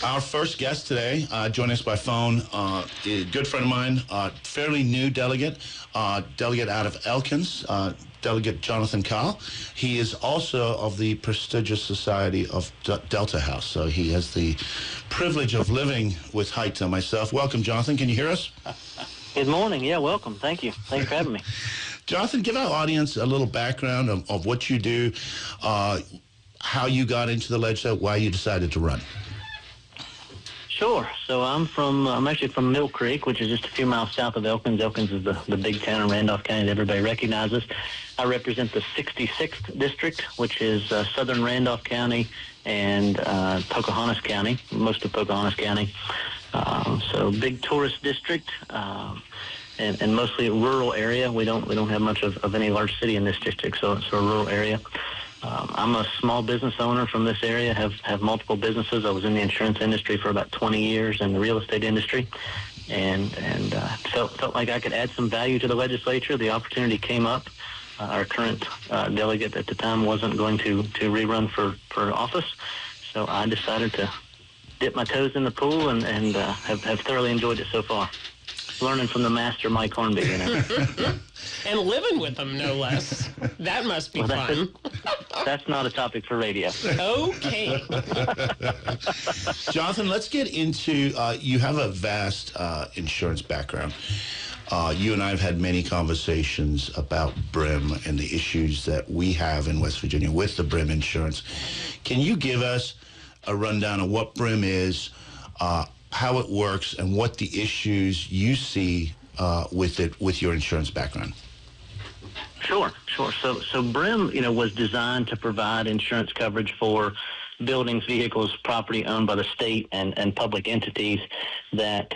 Our first guest today, joining us by phone, is a good friend of mine, fairly new delegate, delegate out of Elkins, Delegate Jonathan Kyle. He is also of the prestigious Society of Delta House, so he has the privilege of living with height and myself. Welcome, Jonathan. Can you hear us? Good morning. Yeah, welcome. Thank you. Thanks for having me. Jonathan, give our audience a little background of what you do, how you got into the legislature, why you decided to run. Sure. So I'm actually from Mill Creek, which is just a few miles south of Elkins. Elkins is the big town in Randolph County that everybody recognizes. I represent the 66th district, which is southern Randolph County and Pocahontas County, most of Pocahontas County. So big tourist district, and mostly a rural area. We don't have much of any large city in this district, so it's a rural area. I'm a small business owner from this area, have multiple businesses. I was in the insurance industry for about 20 years and the real estate industry, and felt like I could add some value to the legislature. The opportunity came up. Our current delegate at the time wasn't going to rerun for office, so I decided to dip my toes in the pool and have thoroughly enjoyed it so far. Learning from the master, Mike Hornby, you know. And living with them, no less. That must be fun. That's not a topic for radio. Okay. Jonathan, let's get into, you have a vast insurance background. You and I have had many conversations about BRIM and the issues that we have in West Virginia with the BRIM insurance. Can you give us a rundown of what BRIM is, how it works, and what the issues you see with it, with your insurance background? Sure. So BRIM, was designed to provide insurance coverage for buildings, vehicles, property owned by the state and public entities that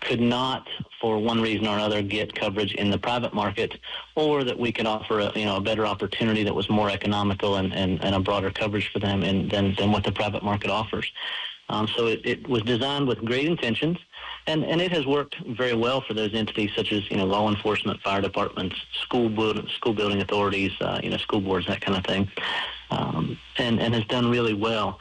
could not, for one reason or another, get coverage in the private market, or that we could offer a better opportunity that was more economical and a broader coverage for them than what the private market offers. So it was designed with great intentions, and it has worked very well for those entities such as, law enforcement, fire departments, school building authorities, school boards, that kind of thing, and has done really well.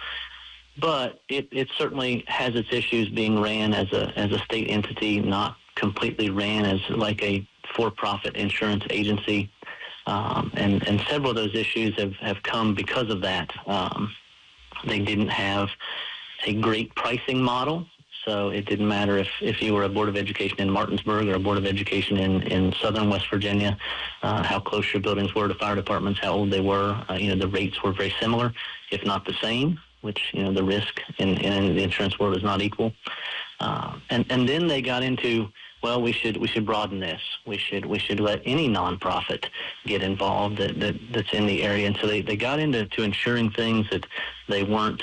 But it certainly has its issues being ran as a state entity, not completely ran as like a for-profit insurance agency, and several of those issues have come because of that. They didn't have a great pricing model, so it didn't matter if you were a Board of Education in Martinsburg or a Board of Education in southern West Virginia, how close your buildings were to fire departments, how old they were. The rates were very similar, if not the same, which, the risk in the insurance world is not equal. And then they got into, well, we should broaden this. We should let any nonprofit get involved that's in the area. And so they got into insuring things that they weren't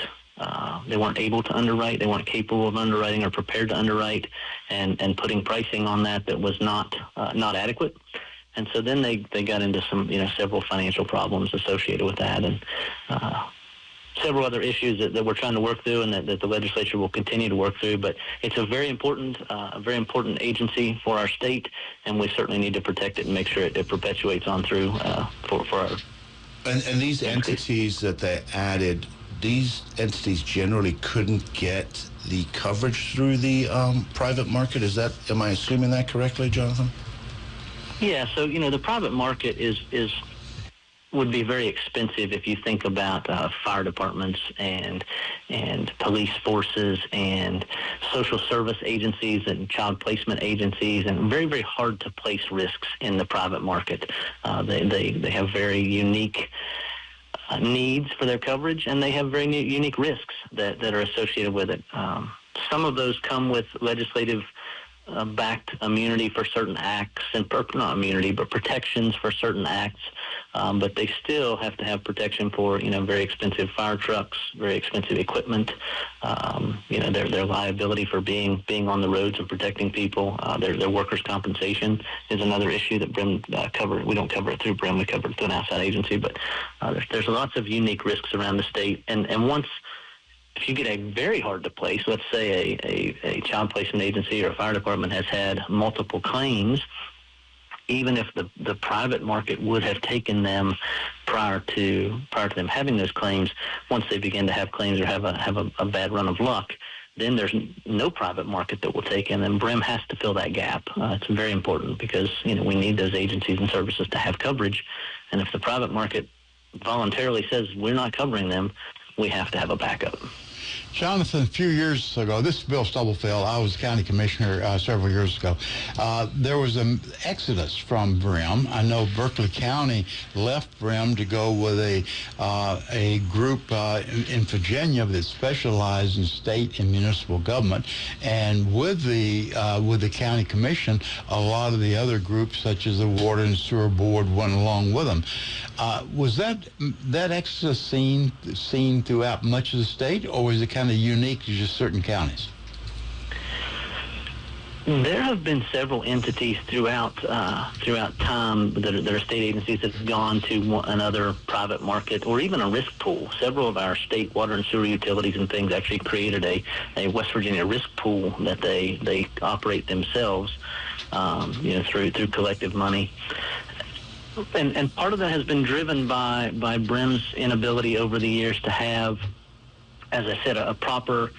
able to underwrite. They weren't capable of underwriting or prepared to underwrite, and putting pricing on that was not adequate. And so then they got into some, several financial problems associated with that, and several other issues that we're trying to work through, and that the legislature will continue to work through. But it's a very important agency for our state, and we certainly need to protect it and make sure it perpetuates on through for our. And these entities that they added, these entities generally couldn't get the coverage through the private market. Am I assuming that correctly, Jonathan? Yeah. So the private market would be very expensive if you think about fire departments and police forces and social service agencies and child placement agencies, and very, very hard to place risks in the private market. They have very unique needs for their coverage, and they have very unique risks that are associated with it. Some of those come with legislative backed immunity for certain acts, and not immunity, but protections for certain acts. But they still have to have protection for, very expensive fire trucks, very expensive equipment, their liability for being on the roads and protecting people. Their workers' compensation is another issue that BRIM covers. We don't cover it through BRIM, we cover it through an outside agency, but there's lots of unique risks around the state. And once, if you get a very hard to place, let's say a child placement agency or a fire department has had multiple claims, even if the private market would have taken them prior to them having those claims, once they begin to have claims or have a bad run of luck, then there's no private market that will take in, and BRIM has to fill that gap. It's very important because, we need those agencies and services to have coverage, and if the private market voluntarily says we're not covering them, we have to have a backup. Jonathan, a few years ago, this is Bill Stubblefield. I was county commissioner several years ago. There was an exodus from BRIM. I know Berkeley County left BRIM to go with a group in Virginia that specialized in state and municipal government, and with the county commission, a lot of the other groups, such as the Water and Sewer Board, went along with them. Was that exodus seen throughout much of the state, or was it kind of unique to just certain counties? There have been several entities throughout time that are state agencies that have gone to another private market or even a risk pool. Several of our state water and sewer utilities and things actually created a West Virginia risk pool that they operate themselves, through collective money. And part of that has been driven by BRIM's inability over the years to have, as I said, a proper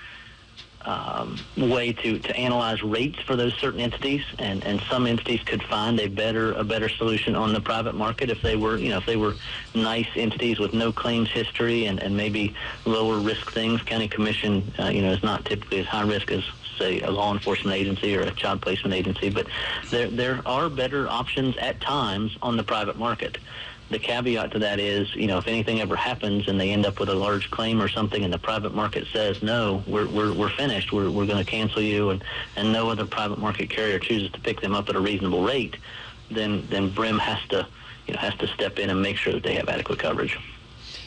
way to analyze rates for those certain entities, and some entities could find a better solution on the private market if they were nice entities with no claims history and maybe lower risk things. County Commission is not typically as high risk as, say, a law enforcement agency or a child placement agency, but there are better options at times on the private market. The caveat to that is, if anything ever happens and they end up with a large claim or something and the private market says, no, we're finished, we're going to cancel you, and no other private market carrier chooses to pick them up at a reasonable rate, then BRIM has to step in and make sure that they have adequate coverage.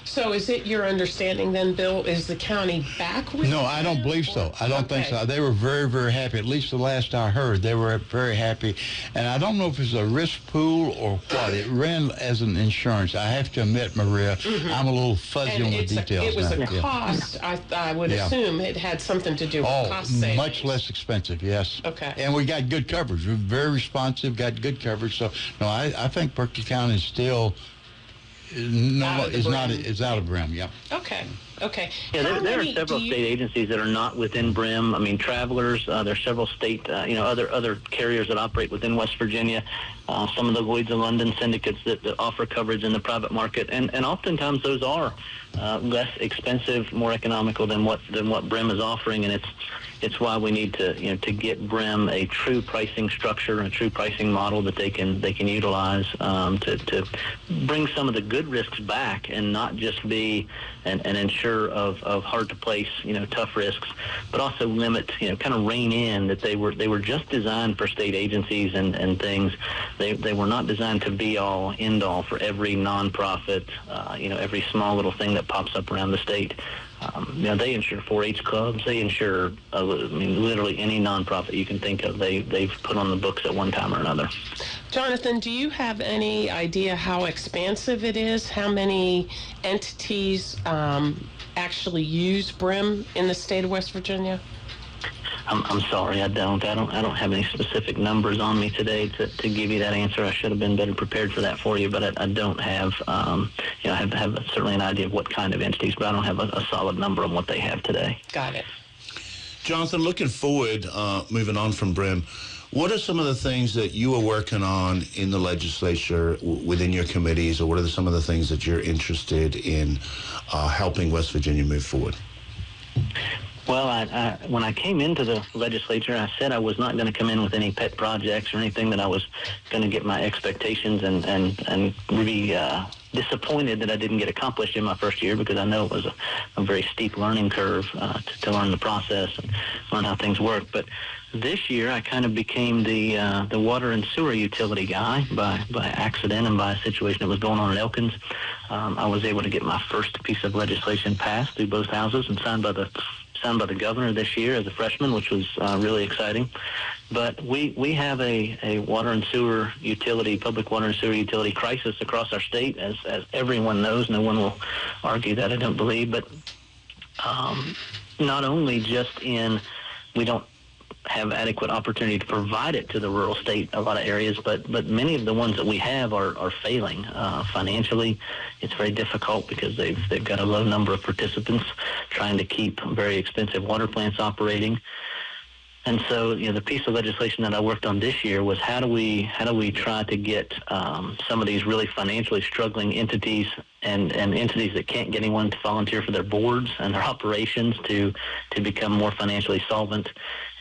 So is it your understanding then, Bill, is the county back with No, I don't believe so. I don't think so. They were very, very happy. At least the last I heard, they were very happy. And I don't know if it's a risk pool or what. It ran as an insurance. I have to admit, Maria, I'm a little fuzzy on the details. It was now. a cost. I would assume it had something to do with cost savings. Much less expensive, yes. Okay. And we got good coverage. We're very responsive, got good coverage. So, no, I think Berkeley County is still... It's out of BRIM, yeah. Okay. Yeah, there are several state agencies that are not within BRIM. I mean, Travelers, there's several state, other carriers that operate within West Virginia. Some of the Lloyd's of London syndicates that offer coverage in the private market, and oftentimes those are less expensive, more economical than what BRIM is offering, and it's why we need to get BRIM a true pricing structure, a true pricing model that they can utilize to bring some of the good risks back and not just be an insurer of hard to place tough risks, but also limit kind of rein in that they were just designed for state agencies and things. They were not designed to be all end all for every nonprofit, every small little thing that pops up around the state. They insure 4-H clubs. They insure, literally any nonprofit you can think of. They've put on the books at one time or another. Jonathan, do you have any idea how expansive it is? How many entities actually use BRIM in the state of West Virginia? I'm sorry, I don't have any specific numbers on me today to give you that answer. I should have been better prepared for that for you, but I don't have. I have certainly an idea of what kind of entities, but I don't have a solid number on what they have today. Got it. Jonathan, looking forward, moving on from BRIM, what are some of the things that you are working on in the legislature within your committees, or what are some of the things that you're interested in helping West Virginia move forward? Well, when I came into the legislature, I said I was not going to come in with any pet projects or anything that I was going to get my expectations and really disappointed that I didn't get accomplished in my first year, because I know it was a very steep learning curve to learn the process and learn how things work. But this year, I kind of became the water and sewer utility guy by accident and by a situation that was going on at Elkins. I was able to get my first piece of legislation passed through both houses and signed by the governor this year as a freshman, which was really exciting. But we have a water and sewer utility, public water and sewer utility crisis across our state, as everyone knows. No one will argue that, I don't believe. But not only just in we don't have adequate opportunity to provide it to the rural state, a lot of areas, but many of the ones that we have are failing. Financially, it's very difficult because they've got a low number of participants trying to keep very expensive water plants operating. And so, the piece of legislation that I worked on this year was how do we try to get some of these really financially struggling entities and entities that can't get anyone to volunteer for their boards and their operations to become more financially solvent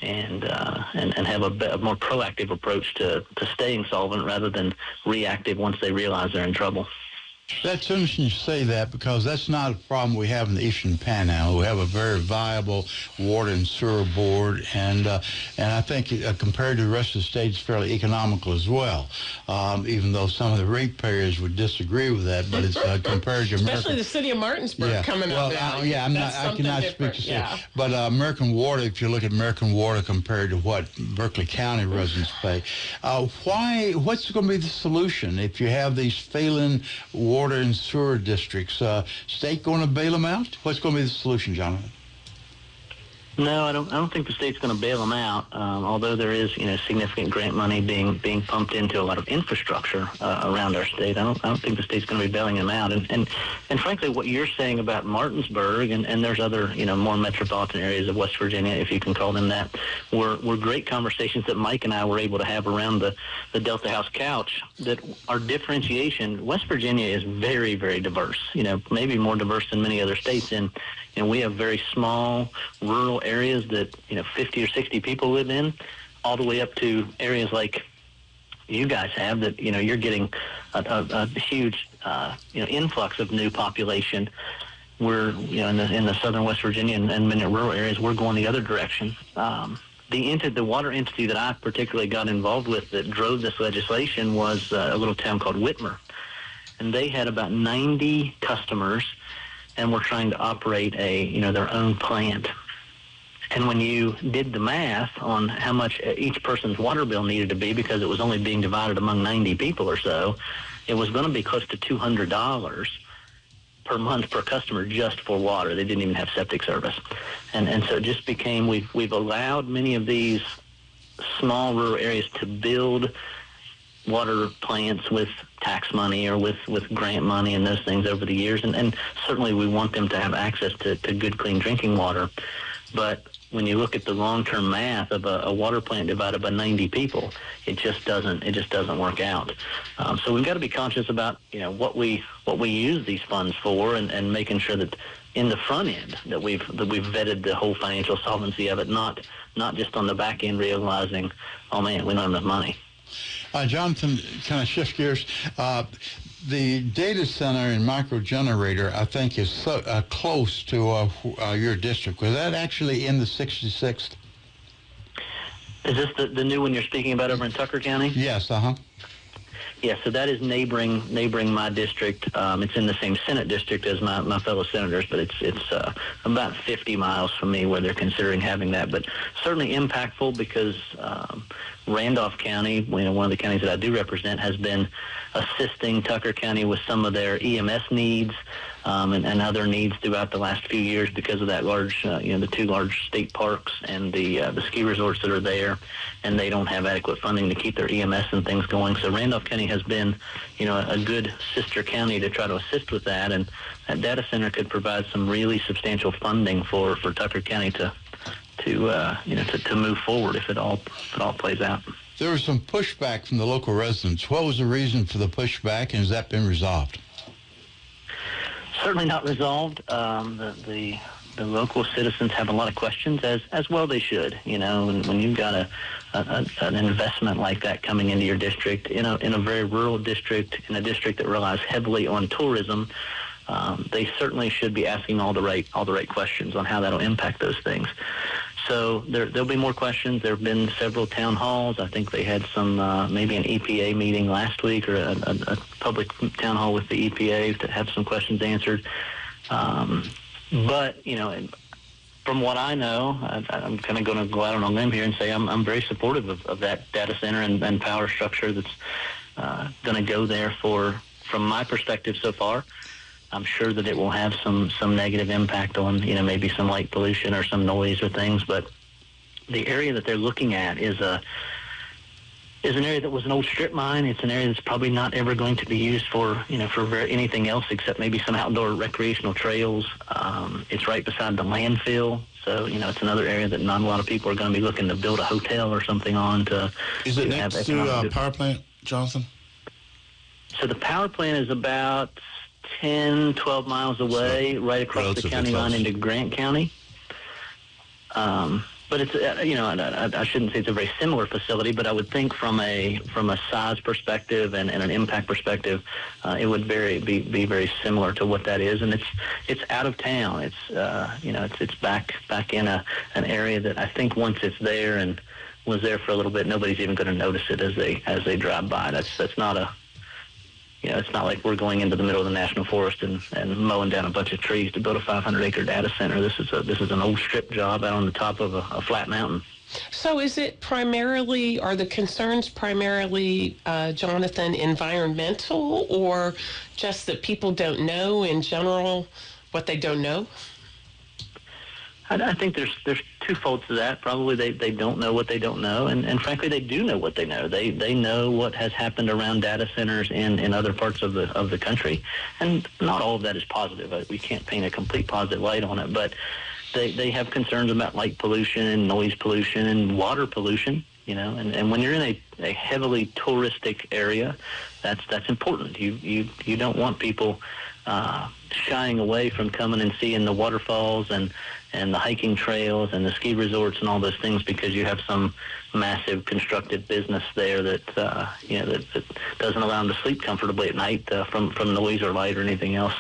and have a more proactive approach to staying solvent rather than reactive once they realize they're in trouble. That's interesting you say that, because that's not a problem we have in the Eastern Panhandle. We have a very viable water and sewer board, and I think compared to the rest of the state, it's fairly economical as well. Even though some of the ratepayers would disagree with that, but it's compared to especially the city of Martinsburg coming up. I cannot speak to say. Yeah. But American Water, if you look at American Water compared to what Berkeley County residents pay, what's going to be the solution if you have these failing water and sewer districts? State going to bail them out? What's going to be the solution, Jonathan? No, I don't think the state's going to bail them out. Although there is, significant grant money being pumped into a lot of infrastructure around our state. I don't think the state's going to be bailing them out. And frankly, what you're saying about Martinsburg and there's other, more metropolitan areas of West Virginia, if you can call them that, were great conversations that Mike and I were able to have around the Delta House couch. That our differentiation, West Virginia is very, very diverse. Maybe more diverse than many other states. And we have very small rural areas that 50 or 60 people live in, all the way up to areas like you guys have that you're getting a huge influx of new population. We're in the southern West Virginia and many rural areas, we're going the other direction. The water entity that I particularly got involved with that drove this legislation was a little town called Whitmer, and they had about 90 customers, and were trying to operate their own plant. And when you did the math on how much each person's water bill needed to be, because it was only being divided among 90 people or so, it was going to be close to $200 per month per customer just for water. They didn't even have septic service. And so it just became, we've allowed many of these small rural areas to build water plants with tax money or with grant money and those things over the years. And certainly we want them to have access to good, clean drinking water. But when you look at the long-term math of a water plant divided by 90 people, it just doesn't work out. So we've got to be conscious about, what we use these funds for, and making sure that in the front end that we've vetted the whole financial solvency of it, not just on the back end realizing, oh man, we don't have enough money. Jonathan, can I shift gears? The data center and micro generator, I think, is so close to your district. Was that actually in the 66th? Is this the new one you're speaking about over in Tucker County? Yes, Yeah, so that is neighboring my district. It's in the same Senate district as my fellow senators, but it's about 50 miles from me where they're considering having that. But certainly impactful because Randolph County, one of the counties that I do represent, has been assisting Tucker County with some of their EMS needs and other needs throughout the last few years because of that large, the two large state parks and the ski resorts that are there, and they don't have adequate funding to keep their EMS and things going. So Randolph County has been, a good sister county to try to assist with that, and that data center could provide some really substantial funding for Tucker County to move forward if it all plays out. There was some pushback from the local residents. What was the reason for the pushback, and has that been resolved? Certainly not resolved. The local citizens have a lot of questions, as well they should. When you've got an investment like that coming into your district, in a very rural district, in a district that relies heavily on tourism, they certainly should be asking all the right questions on how that'll impact those things. So there'll be more questions. There have been several town halls. I think they had some, maybe an EPA meeting last week, or a public town hall with the EPA to have some questions answered. But, from what I know, I'm kind of going to go out on a limb here and say I'm very supportive of that data center and power structure that's going to go there from my perspective so far. I'm sure that it will have some negative impact on, maybe some light pollution or some noise or things, but the area that they're looking at is an area that was an old strip mine. It's an area that's probably not ever going to be used for anything else except maybe some outdoor recreational trails. It's right beside the landfill. So, it's another area that not a lot of people are going to be looking to build a hotel or something on to. Is it next to a power plant, Jonathan? So the power plant is about 10, 12 miles away, right across the county line into Grant County. But it's, I shouldn't say it's a very similar facility, but I would think from a size perspective and an impact perspective, it would be very similar to what that is. And it's out of town. It's back in an area that I think once it's there and was there for a little bit, nobody's even going to notice it as they drive by. That's not a. It's not like we're going into the middle of the national forest and mowing down a bunch of trees to build a 500-acre data center. This is an old strip job out on the top of a flat mountain. So are the concerns primarily, Jonathan, environmental, or just that people don't know in general what they don't know? I think there's twofold to that. Probably they don't know what they don't know, and frankly they do know what they know. They know what has happened around data centers in other parts of the country, and not all of that is positive. We can't paint a complete positive light on it, but they have concerns about light pollution and noise pollution and water pollution. And when you're in a heavily touristic area, that's important. You don't want people shying away from coming and seeing the waterfalls and the hiking trails and the ski resorts and all those things because you have some massive constructed business there that that doesn't allow them to sleep comfortably at night from noise or light or anything else.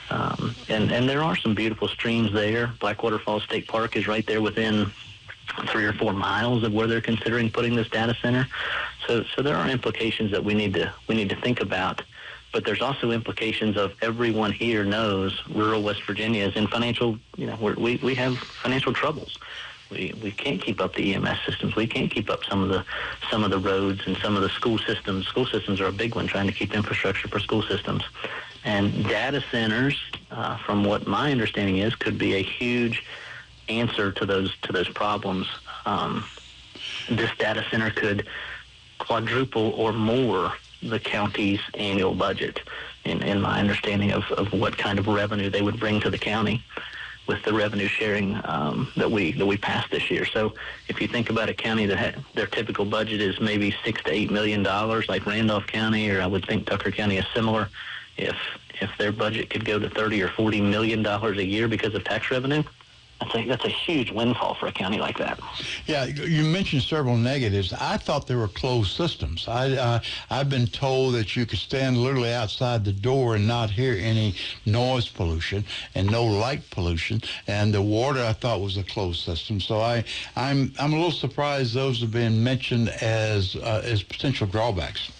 And there are some beautiful streams there. Blackwater Falls State Park is right there within 3 or 4 miles of where they're considering putting this data center. So there are implications that we need to think about. But there's also implications of everyone here knows rural West Virginia is in financial, we have financial troubles. We can't keep up the EMS systems. We can't keep up some of the roads and some of the school systems. School systems are a big one, trying to keep infrastructure for school systems. And data centers, from what my understanding is, could be a huge answer to those problems. This data center could quadruple or more the county's annual budget, in my understanding of what kind of revenue they would bring to the county with the revenue sharing that we passed this year. So if you think about a county that their typical budget is maybe $6 to $8 million, like Randolph County, or I would think Tucker County is similar, if their budget could go to $30 or $40 million a year because of tax revenue, that's a huge windfall for a county like that. Yeah, you mentioned several negatives. I thought they were closed systems. I've been told that you could stand literally outside the door and not hear any noise pollution and no light pollution. And the water I thought was a closed system. So I'm a little surprised those have been mentioned as potential drawbacks.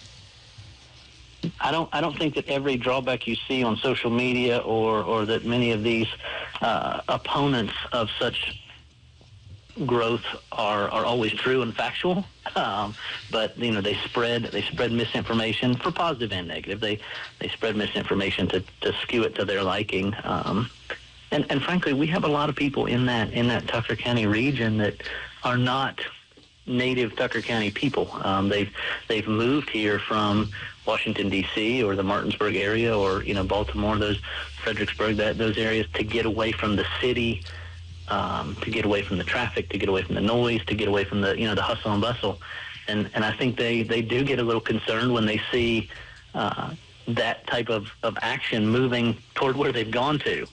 I don't think that every drawback you see on social media or that many of these opponents of such growth are always true and factual. But they spread misinformation for positive and negative. They spread misinformation to skew it to their liking. And frankly, we have a lot of people in that Tucker County region that are not native Tucker County people. They've moved here from Washington, D.C. or the Martinsburg area or, Baltimore, Fredericksburg, those areas, to get away from the city, to get away from the traffic, to get away from the noise, to get away from the hustle and bustle. And I think they do get a little concerned when they see that type of action moving toward where they've gone to.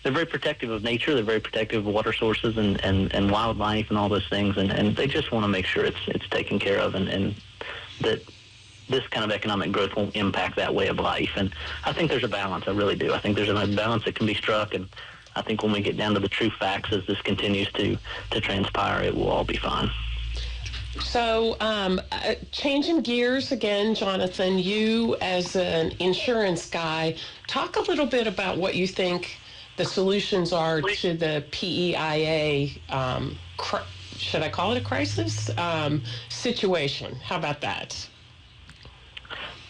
They're very protective of nature. They're very protective of water sources and wildlife and all those things. And they just want to make sure it's taken care of and that this kind of economic growth won't impact that way of life. And I think there's a balance. I really do. I think there's a balance that can be struck. And I think when we get down to the true facts as this continues to transpire, it will all be fine. So changing gears again, Jonathan, you as an insurance guy, talk a little bit about what you think the solutions are to the PEIA, should I call it a crisis, situation? How about that?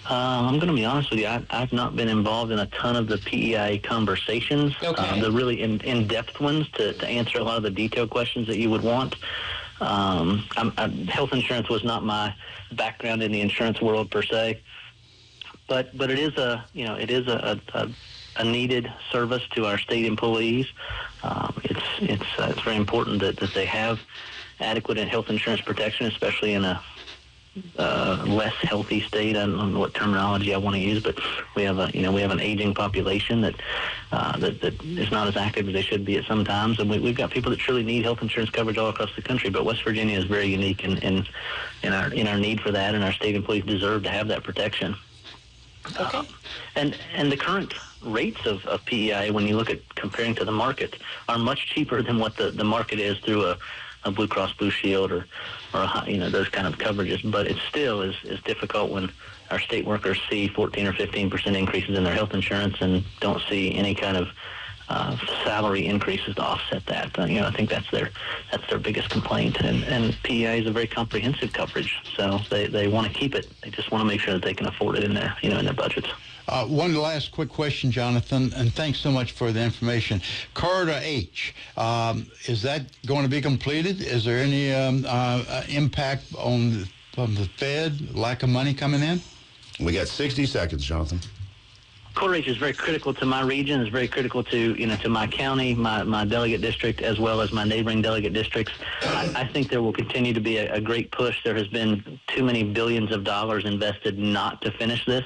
I'm going to be honest with you. I've not been involved in a ton of the PEI conversations, Okay. the really in-depth ones to answer a lot of the detailed questions that you would want. Health insurance was not my background in the insurance world per se, but it is a needed service to our state employees. It's very important that they have adequate health insurance protection, especially in a less healthy state. I don't know what terminology I want to use, but we have an aging population that is not as active as they should be at some times, and we've got people that truly need health insurance coverage all across the country. But West Virginia is very unique in our need for that, and our state employees deserve to have that protection. Okay. And the current rates of PEI, when you look at comparing to the market, are much cheaper than what the market is through a Blue Cross Blue Shield or those kind of coverages. But it still is difficult when our state workers see 14 or 15% increases in their health insurance and don't see any kind of salary increases to offset that. I think that's their biggest complaint. And PEI is a very comprehensive coverage, so they want to keep it. They just want to make sure that they can afford it in their budgets. One last quick question, Jonathan, and thanks so much for the information. Corridor H, is that going to be completed? Is there any impact from the Fed, lack of money coming in? We got 60 seconds, Jonathan. Corridor H is very critical to my region. It's very critical to my county, my delegate district, as well as my neighboring delegate districts. I think there will continue to be a great push. There has been too many billions of dollars invested not to finish this.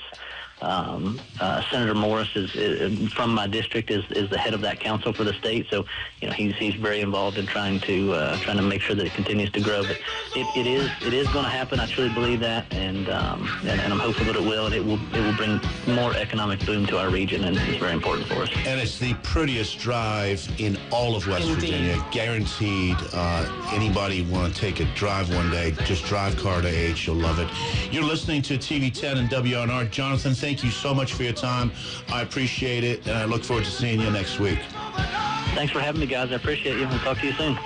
Senator Morris is from my district, is the head of that council for the state, so he's very involved in trying to make sure that it continues to grow. But it is going to happen. I truly believe that, and I'm hopeful that it will, and it will bring more economic boom to our region, and it's very important for us. And it's the prettiest drive in all of West Virginia, guaranteed. Anybody want to take a drive one day, just drive Corridor H. You'll love it. You're listening to TV 10 and WNR. Jonathan, thank you so much for your time. I appreciate it, and I look forward to seeing you next week. Thanks for having me, guys. I appreciate you. We'll talk to you soon.